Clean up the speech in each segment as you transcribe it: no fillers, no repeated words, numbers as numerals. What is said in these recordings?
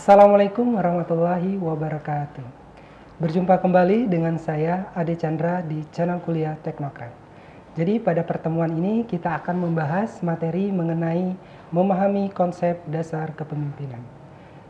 Assalamualaikum warahmatullahi wabarakatuh. Berjumpa kembali dengan saya Ade Chandra di channel kuliah Teknokrat. Jadi pada pertemuan ini kita akan membahas materi mengenai memahami konsep dasar kepemimpinan.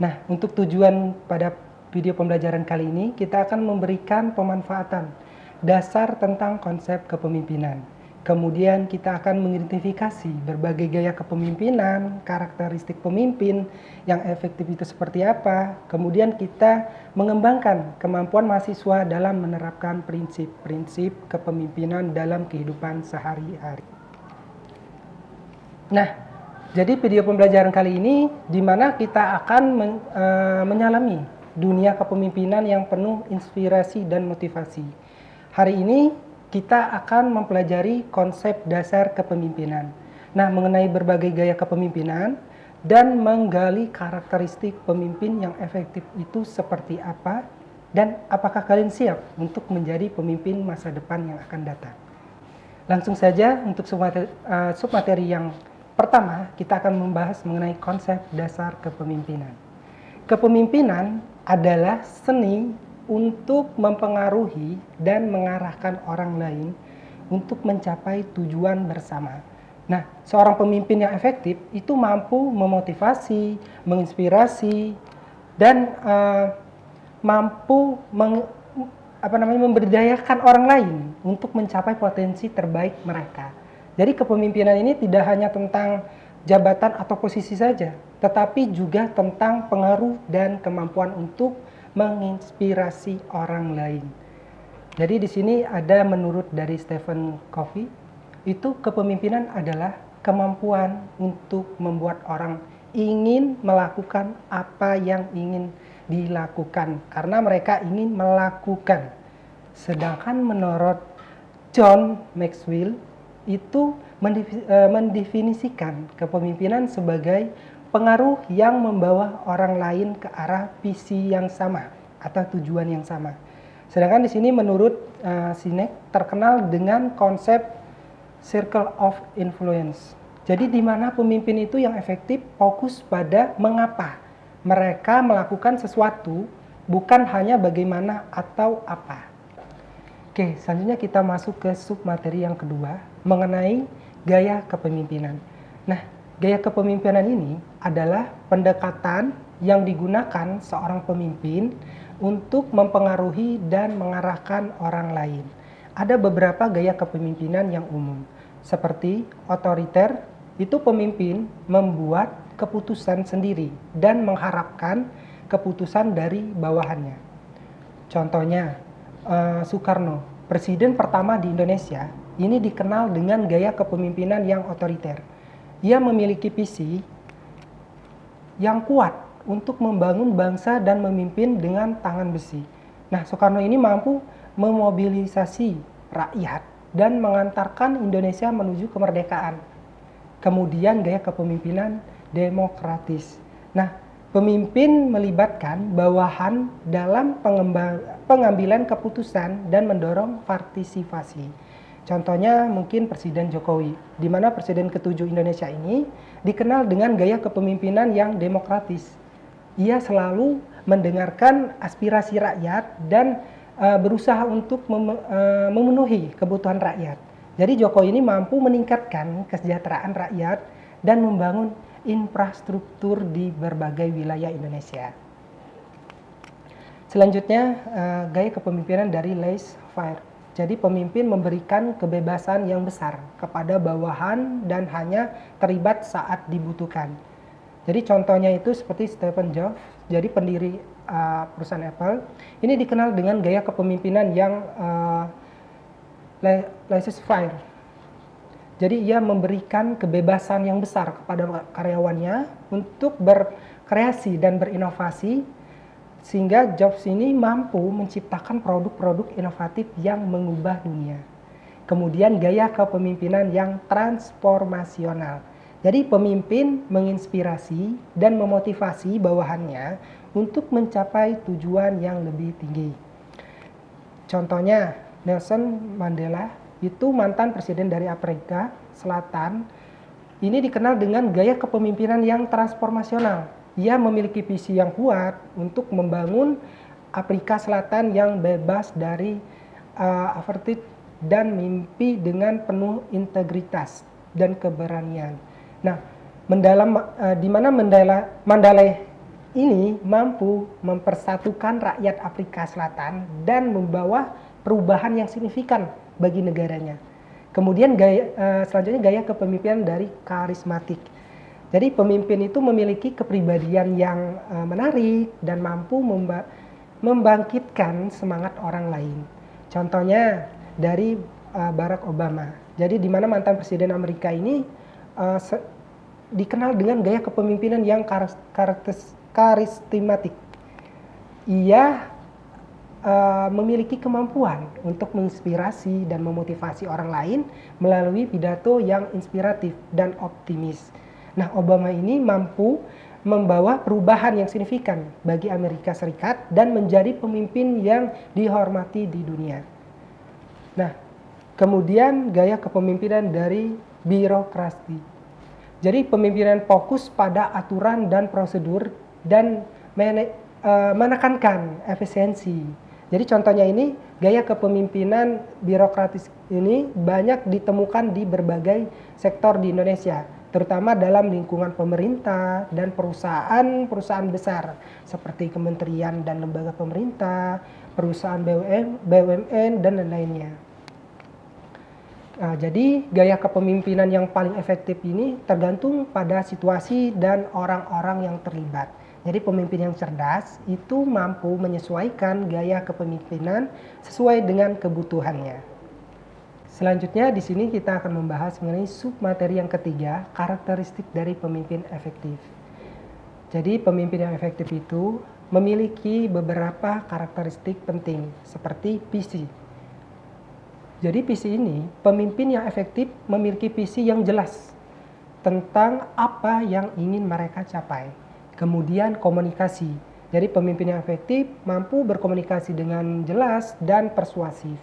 Nah, untuk tujuan pada video pembelajaran kali ini kita akan memberikan pemanfaatan dasar tentang konsep kepemimpinan. Kemudian kita akan mengidentifikasi berbagai gaya kepemimpinan, karakteristik pemimpin yang efektif itu seperti apa. Kemudian kita mengembangkan kemampuan mahasiswa dalam menerapkan prinsip-prinsip kepemimpinan dalam kehidupan sehari-hari. Nah, jadi video pembelajaran kali ini di mana kita akan menyalami dunia kepemimpinan yang penuh inspirasi dan motivasi. Hari ini kita akan mempelajari konsep dasar kepemimpinan. Nah, mengenai berbagai gaya kepemimpinan dan menggali karakteristik pemimpin yang efektif itu seperti apa dan apakah kalian siap untuk menjadi pemimpin masa depan yang akan datang. Langsung saja untuk submateri yang pertama, kita akan membahas mengenai konsep dasar kepemimpinan. Kepemimpinan adalah seni untuk mempengaruhi dan mengarahkan orang lain untuk mencapai tujuan bersama. Nah, seorang pemimpin yang efektif itu mampu memotivasi, menginspirasi, dan mampu memberdayakan orang lain untuk mencapai potensi terbaik mereka. Jadi kepemimpinan ini tidak hanya tentang jabatan atau posisi saja, tetapi juga tentang pengaruh dan kemampuan untuk menginspirasi orang lain. Jadi di sini ada menurut dari Stephen Covey, itu kepemimpinan adalah kemampuan untuk membuat orang ingin melakukan apa yang ingin dilakukan karena mereka ingin melakukan. Sedangkan menurut John Maxwell itu mendefinisikan kepemimpinan sebagai pengaruh yang membawa orang lain ke arah visi yang sama atau tujuan yang sama. Sedangkan di sini menurut Sinek terkenal dengan konsep circle of influence. Jadi di mana pemimpin itu yang efektif fokus pada mengapa mereka melakukan sesuatu, bukan hanya bagaimana atau apa. Oke, selanjutnya kita masuk ke submateri yang kedua mengenai gaya kepemimpinan. Nah, gaya kepemimpinan ini adalah pendekatan yang digunakan seorang pemimpin untuk mempengaruhi dan mengarahkan orang lain. Ada beberapa gaya kepemimpinan yang umum, seperti otoriter, itu pemimpin membuat keputusan sendiri dan mengharapkan keputusan dari bawahannya. Contohnya, Soekarno, presiden pertama di Indonesia, ini dikenal dengan gaya kepemimpinan yang otoriter. Ia memiliki visi yang kuat untuk membangun bangsa dan memimpin dengan tangan besi. Nah, Soekarno ini mampu memobilisasi rakyat dan mengantarkan Indonesia menuju kemerdekaan. Kemudian gaya kepemimpinan demokratis. Nah, pemimpin melibatkan bawahan dalam pengambilan keputusan dan mendorong partisipasi. Contohnya mungkin Presiden Jokowi, di mana Presiden ke-7 Indonesia ini dikenal dengan gaya kepemimpinan yang demokratis. Ia selalu mendengarkan aspirasi rakyat dan berusaha untuk memenuhi kebutuhan rakyat. Jadi Jokowi ini mampu meningkatkan kesejahteraan rakyat dan membangun infrastruktur di berbagai wilayah Indonesia. Selanjutnya, gaya kepemimpinan dari laissez-faire. Jadi pemimpin memberikan kebebasan yang besar kepada bawahan dan hanya terlibat saat dibutuhkan. Jadi contohnya itu seperti Steve Jobs, jadi pendiri perusahaan Apple. Ini dikenal dengan gaya kepemimpinan yang laissez-faire. Jadi ia memberikan kebebasan yang besar kepada karyawannya untuk berkreasi dan berinovasi, sehingga Jobs ini mampu menciptakan produk-produk inovatif yang mengubah dunia. Kemudian gaya kepemimpinan yang transformasional. Jadi pemimpin menginspirasi dan memotivasi bawahannya untuk mencapai tujuan yang lebih tinggi. Contohnya Nelson Mandela, itu mantan presiden dari Afrika Selatan. Ini dikenal dengan gaya kepemimpinan yang transformasional. ia memiliki visi yang kuat untuk membangun Afrika Selatan yang bebas dari apartheid dan mimpi dengan penuh integritas dan keberanian. Nah, di mana Mandalay ini mampu mempersatukan rakyat Afrika Selatan dan membawa perubahan yang signifikan bagi negaranya. Kemudian selanjutnya gaya kepemimpinan dari karismatik. Jadi pemimpin itu memiliki kepribadian yang menarik dan mampu membangkitkan semangat orang lain. Contohnya dari Barack Obama. Jadi di mana mantan presiden Amerika ini dikenal dengan gaya kepemimpinan yang karismatik. Ia memiliki kemampuan untuk menginspirasi dan memotivasi orang lain melalui pidato yang inspiratif dan optimis. Nah, Obama ini mampu membawa perubahan yang signifikan bagi Amerika Serikat dan menjadi pemimpin yang dihormati di dunia. Nah, kemudian gaya kepemimpinan dari birokrasi. Jadi pemimpinan fokus pada aturan dan prosedur dan menekankan efisiensi. Jadi contohnya ini gaya kepemimpinan birokratis ini banyak ditemukan di berbagai sektor di Indonesia, terutama dalam lingkungan pemerintah dan perusahaan besar seperti kementerian dan lembaga pemerintah, perusahaan BUMN dan lain-lainnya. Jadi gaya kepemimpinan yang paling efektif ini tergantung pada situasi dan orang-orang yang terlibat. Jadi pemimpin yang cerdas itu mampu menyesuaikan gaya kepemimpinan sesuai dengan kebutuhannya. Selanjutnya di sini kita akan membahas mengenai submateri yang ketiga, karakteristik dari pemimpin efektif. Jadi pemimpin yang efektif itu memiliki beberapa karakteristik penting seperti visi. Jadi visi ini, pemimpin yang efektif memiliki visi yang jelas tentang apa yang ingin mereka capai. Kemudian komunikasi. Jadi pemimpin yang efektif mampu berkomunikasi dengan jelas dan persuasif.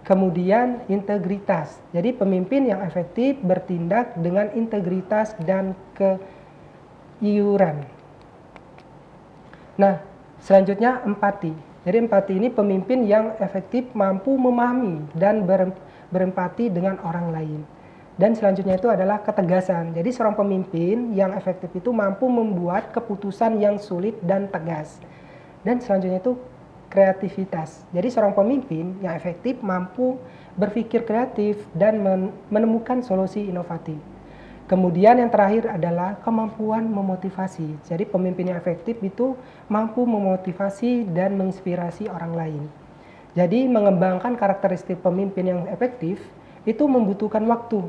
Kemudian integritas. Jadi pemimpin yang efektif bertindak dengan integritas dan keiuran. Nah, selanjutnya empati. Jadi empati ini pemimpin yang efektif mampu memahami dan berempati dengan orang lain. Dan selanjutnya itu adalah ketegasan. Jadi seorang pemimpin yang efektif itu mampu membuat keputusan yang sulit dan tegas. Dan selanjutnya itu kreativitas. Jadi seorang pemimpin yang efektif mampu berpikir kreatif dan menemukan solusi inovatif. Kemudian yang terakhir adalah kemampuan memotivasi. Jadi pemimpin yang efektif itu mampu memotivasi dan menginspirasi orang lain. Jadi mengembangkan karakteristik pemimpin yang efektif itu membutuhkan waktu,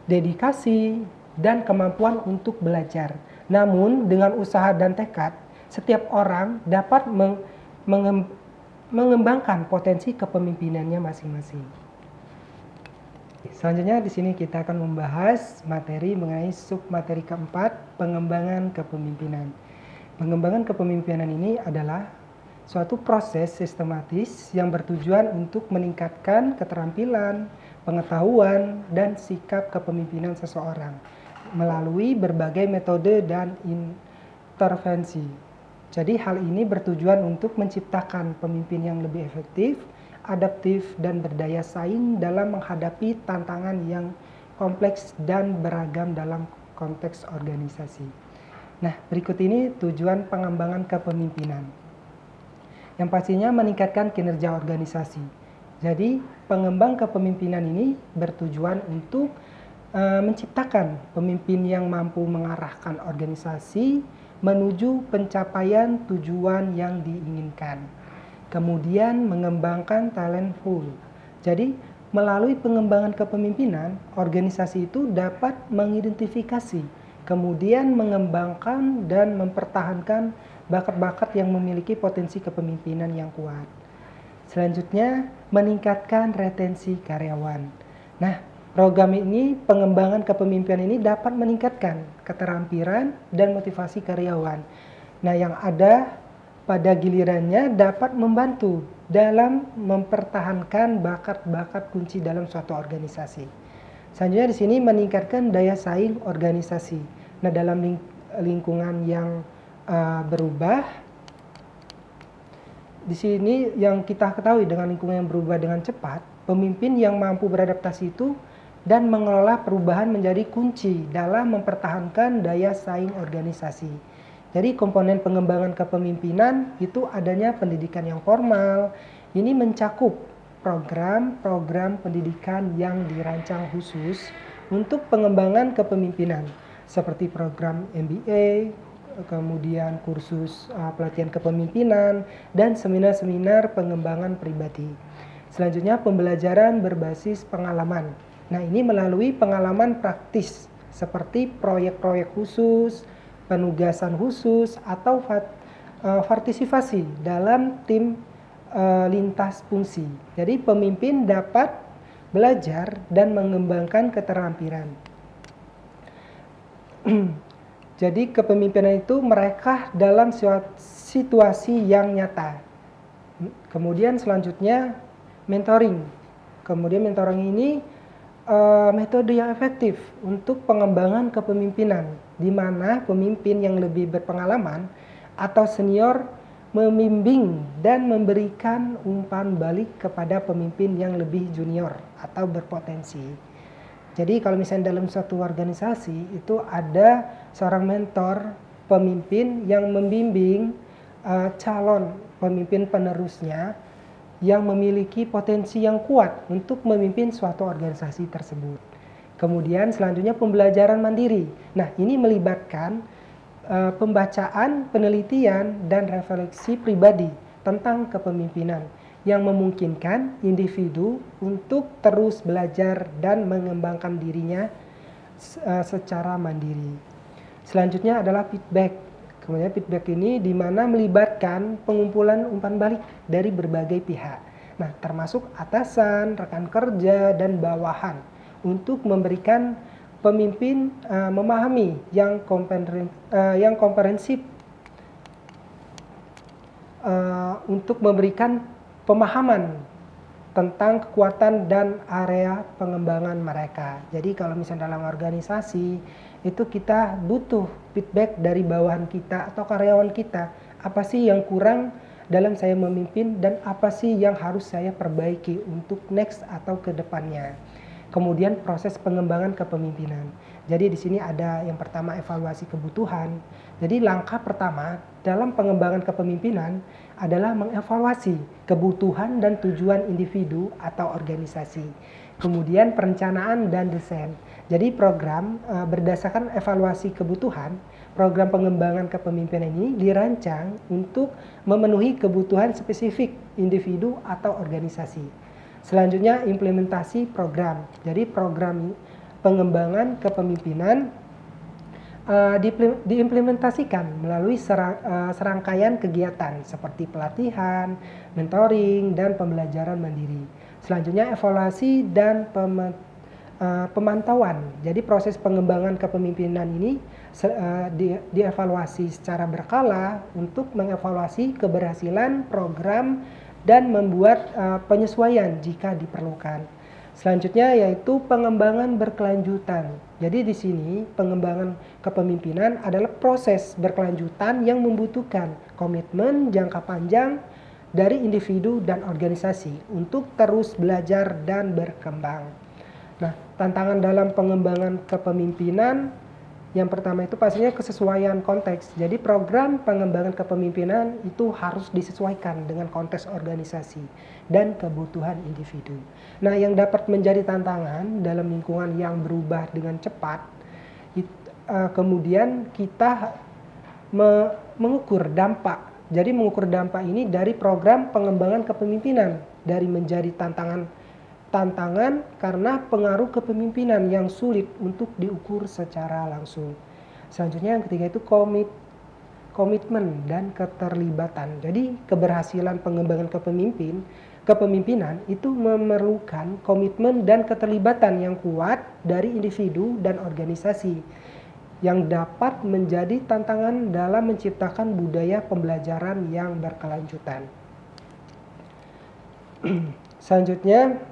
dedikasi, dan kemampuan untuk belajar. Namun dengan usaha dan tekad, setiap orang dapat mengembangkan potensi kepemimpinannya masing-masing. Selanjutnya di sini kita akan membahas materi mengenai submateri keempat, pengembangan kepemimpinan. Pengembangan kepemimpinan ini adalah suatu proses sistematis yang bertujuan untuk meningkatkan keterampilan, pengetahuan, dan sikap kepemimpinan seseorang melalui berbagai metode dan intervensi. Jadi hal ini bertujuan untuk menciptakan pemimpin yang lebih efektif, adaptif, dan berdaya saing dalam menghadapi tantangan yang kompleks dan beragam dalam konteks organisasi. Nah, berikut ini tujuan pengembangan kepemimpinan. Yang pastinya meningkatkan kinerja organisasi. Jadi, pengembang kepemimpinan ini bertujuan untuk menciptakan pemimpin yang mampu mengarahkan organisasi menuju pencapaian tujuan yang diinginkan. Kemudian mengembangkan talent pool. Jadi melalui pengembangan kepemimpinan, organisasi itu dapat mengidentifikasi, kemudian mengembangkan dan mempertahankan bakat-bakat yang memiliki potensi kepemimpinan yang kuat. Selanjutnya, meningkatkan retensi karyawan. Nah, program ini, pengembangan kepemimpinan ini dapat meningkatkan keterampilan dan motivasi karyawan. Nah, yang ada pada gilirannya dapat membantu dalam mempertahankan bakat-bakat kunci dalam suatu organisasi. Selanjutnya di sini meningkatkan daya saing organisasi. Nah, dalam lingkungan yang berubah. Di sini yang kita ketahui dengan lingkungan yang berubah dengan cepat, pemimpin yang mampu beradaptasi itu dan mengelola perubahan menjadi kunci dalam mempertahankan daya saing organisasi. Jadi komponen pengembangan kepemimpinan itu adanya pendidikan yang formal, ini mencakup program-program pendidikan yang dirancang khusus untuk pengembangan kepemimpinan, seperti program MBA, kemudian kursus pelatihan kepemimpinan, dan seminar-seminar pengembangan pribadi. Selanjutnya pembelajaran berbasis pengalaman. Nah, ini melalui pengalaman praktis seperti proyek-proyek khusus, penugasan khusus, atau partisipasi dalam tim lintas fungsi. Jadi pemimpin dapat belajar dan mengembangkan keterampilan. Jadi kepemimpinan itu mereka dalam situasi yang nyata. Kemudian selanjutnya mentoring. Kemudian mentoring ini metode yang efektif untuk pengembangan kepemimpinan, di mana pemimpin yang lebih berpengalaman atau senior membimbing dan memberikan umpan balik kepada pemimpin yang lebih junior atau berpotensi. Jadi kalau misalnya dalam suatu organisasi itu ada seorang mentor pemimpin yang membimbing calon pemimpin penerusnya yang memiliki potensi yang kuat untuk memimpin suatu organisasi tersebut. Kemudian selanjutnya pembelajaran mandiri. Nah, ini melibatkan pembacaan, penelitian, dan refleksi pribadi tentang kepemimpinan yang memungkinkan individu untuk terus belajar dan mengembangkan dirinya secara mandiri. Selanjutnya adalah feedback. Kemudian feedback ini di mana melibatkan pengumpulan umpan balik dari berbagai pihak. Nah, termasuk atasan, rekan kerja, dan bawahan untuk memberikan pemimpin memahami yang komprehensif untuk memberikan pemahaman tentang kekuatan dan area pengembangan mereka. Jadi kalau misalnya dalam organisasi itu kita butuh feedback dari bawahan kita atau karyawan kita, apa sih yang kurang dalam saya memimpin dan apa sih yang harus saya perbaiki untuk next atau ke depannya. Kemudian proses pengembangan kepemimpinan. Jadi di sini ada yang pertama evaluasi kebutuhan. Jadi langkah pertama dalam pengembangan kepemimpinan adalah mengevaluasi kebutuhan dan tujuan individu atau organisasi. Kemudian perencanaan dan desain. Jadi program berdasarkan evaluasi kebutuhan, program pengembangan kepemimpinan ini dirancang untuk memenuhi kebutuhan spesifik individu atau organisasi. Selanjutnya implementasi program. Jadi program pengembangan kepemimpinan diimplementasikan melalui serangkaian kegiatan seperti pelatihan, mentoring, dan pembelajaran mandiri. Selanjutnya evaluasi dan pemantauan. Jadi proses pengembangan kepemimpinan ini dievaluasi secara berkala untuk mengevaluasi keberhasilan program dan membuat penyesuaian jika diperlukan. Selanjutnya yaitu pengembangan berkelanjutan. Jadi di sini pengembangan kepemimpinan adalah proses berkelanjutan yang membutuhkan komitmen jangka panjang dari individu dan organisasi untuk terus belajar dan berkembang. Nah, tantangan dalam pengembangan kepemimpinan yang pertama itu pastinya kesesuaian konteks. Jadi program pengembangan kepemimpinan itu harus disesuaikan dengan konteks organisasi dan kebutuhan individu. Nah, yang dapat menjadi tantangan dalam lingkungan yang berubah dengan cepat, kemudian kita mengukur dampak. Jadi mengukur dampak ini dari program pengembangan kepemimpinan, dari menjadi tantangan karena pengaruh kepemimpinan yang sulit untuk diukur secara langsung. Selanjutnya yang ketiga itu komitmen dan keterlibatan. Jadi keberhasilan pengembangan kepemimpinan itu memerlukan komitmen dan keterlibatan yang kuat dari individu dan organisasi yang dapat menjadi tantangan dalam menciptakan budaya pembelajaran yang berkelanjutan. Selanjutnya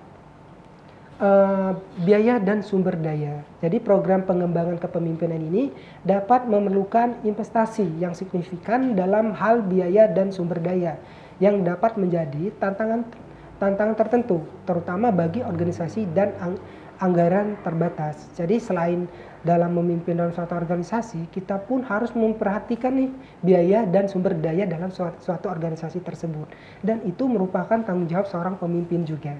biaya dan sumber daya. Jadi program pengembangan kepemimpinan ini dapat memerlukan investasi yang signifikan dalam hal biaya dan sumber daya yang dapat menjadi tantangan tertentu, terutama bagi organisasi dan anggaran terbatas. Jadi selain dalam memimpin dalam suatu organisasi, kita pun harus memperhatikan nih biaya dan sumber daya dalam suatu organisasi tersebut. Dan itu merupakan tanggung jawab seorang pemimpin juga.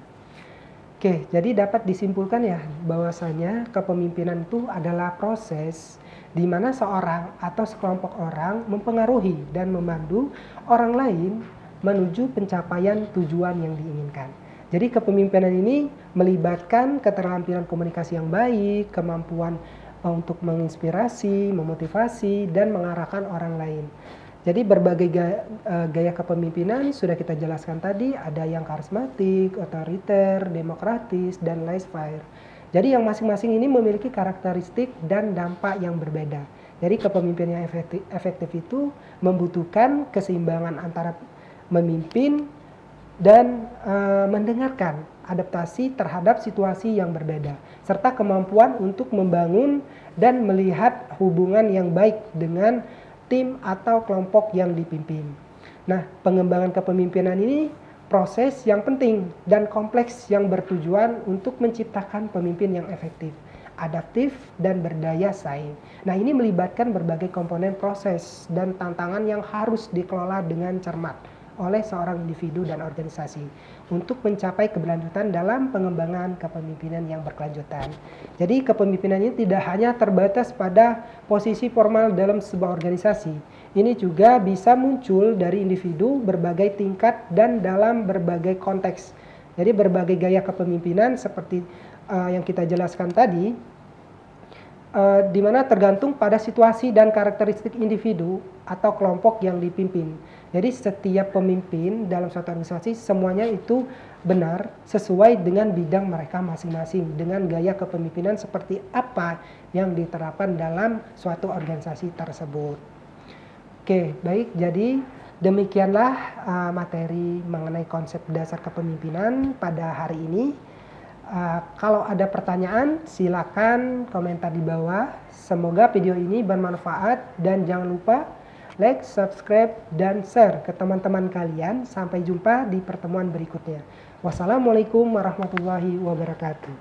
Oke, jadi dapat disimpulkan ya bahwasanya kepemimpinan itu adalah proses di mana seorang atau sekelompok orang mempengaruhi dan memandu orang lain menuju pencapaian tujuan yang diinginkan. Jadi kepemimpinan ini melibatkan keterampilan komunikasi yang baik, kemampuan untuk menginspirasi, memotivasi, dan mengarahkan orang lain. Jadi berbagai gaya kepemimpinan sudah kita jelaskan tadi, ada yang karismatik, otoriter, demokratis, dan laissez-faire. Jadi yang masing-masing ini memiliki karakteristik dan dampak yang berbeda. Jadi kepemimpinan yang efektif itu membutuhkan keseimbangan antara memimpin dan mendengarkan, adaptasi terhadap situasi yang berbeda, serta kemampuan untuk membangun dan melihat hubungan yang baik dengan tim atau kelompok yang dipimpin. Nah, pengembangan kepemimpinan ini proses yang penting dan kompleks yang bertujuan untuk menciptakan pemimpin yang efektif, adaptif, dan berdaya saing. Nah, ini melibatkan berbagai komponen proses dan tantangan yang harus dikelola dengan cermat oleh seorang individu dan organisasi untuk mencapai keberlanjutan dalam pengembangan kepemimpinan yang berkelanjutan. Jadi kepemimpinan ini tidak hanya terbatas pada posisi formal dalam sebuah organisasi. Ini juga bisa muncul dari individu berbagai tingkat dan dalam berbagai konteks. Jadi berbagai gaya kepemimpinan seperti yang kita jelaskan tadi, di mana tergantung pada situasi dan karakteristik individu atau kelompok yang dipimpin. Jadi setiap pemimpin dalam suatu organisasi semuanya itu benar sesuai dengan bidang mereka masing-masing, dengan gaya kepemimpinan seperti apa yang diterapkan dalam suatu organisasi tersebut. Oke, baik, jadi demikianlah materi mengenai konsep dasar kepemimpinan pada hari ini. Kalau ada pertanyaan silakan komentar di bawah. Semoga video ini bermanfaat dan jangan lupa like, subscribe, dan share ke teman-teman kalian. Sampai jumpa di pertemuan berikutnya. Wassalamualaikum warahmatullahi wabarakatuh.